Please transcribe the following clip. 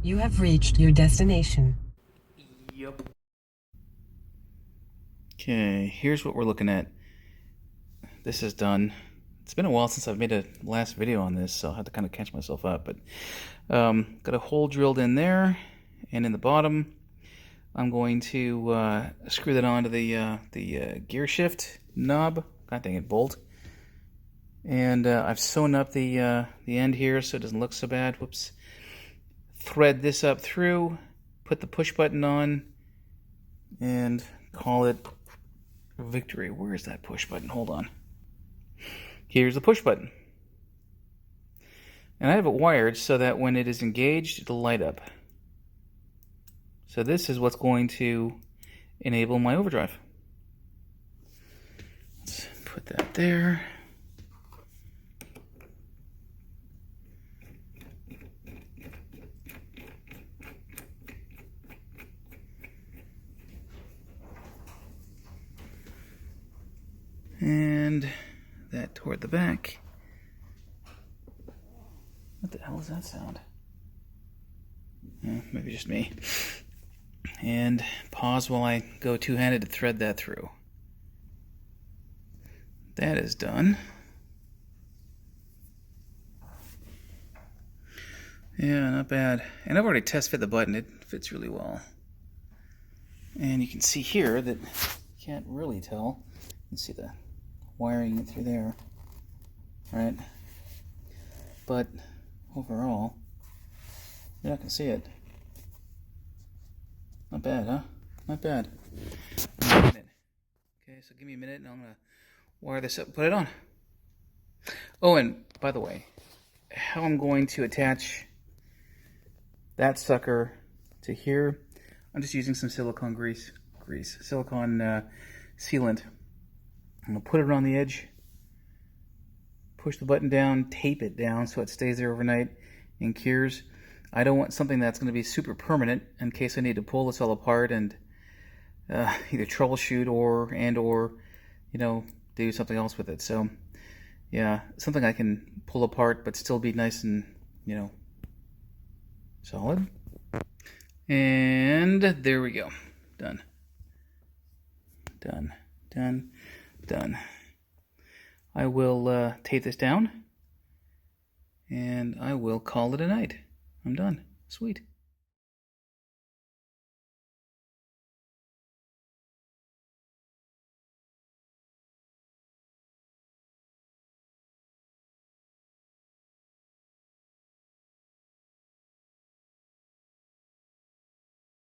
You have reached your destination. Yep. Okay, here's what we're looking at. This is done. It's been a while since I've made a last video on this, so I'll have to kind of catch myself up. But got a hole drilled in there, and in the bottom, I'm going to screw that onto the gear shift knob. God dang it, bolt. And I've sewn up the end here so it doesn't look so bad. Whoops. Thread this up through, put the push button on, and call it victory. Where is that push button? Hold on. Here's the push button. And I have it wired so that when it is engaged, it'll light up. So this is what's going to enable my overdrive. Let's put that there. And that toward the back. What the hell is that sound? Maybe just me. And pause while I go two-handed to thread that through. That is done. Yeah, not bad. And I've already test fit the button. It fits really well. And you can see here that you can't really tell. You can see the wiring it through there, right? But overall, you're not gonna see it. Not bad, huh? Not bad. Okay, so give me a minute and I'm gonna wire this up and put it on. Oh, and by the way, how I'm going to attach that sucker to here, I'm just using some silicone silicone sealant. I'm going to put it on the edge, push the button down, tape it down so it stays there overnight and cures. I don't want something that's going to be super permanent in case I need to pull this all apart and either troubleshoot or you know, do something else with it. So yeah, something I can pull apart but still be nice and, you know, solid. And there we go. Done. Done. Done. Done. I will tape this down and I will call it a night. I'm done. Sweet.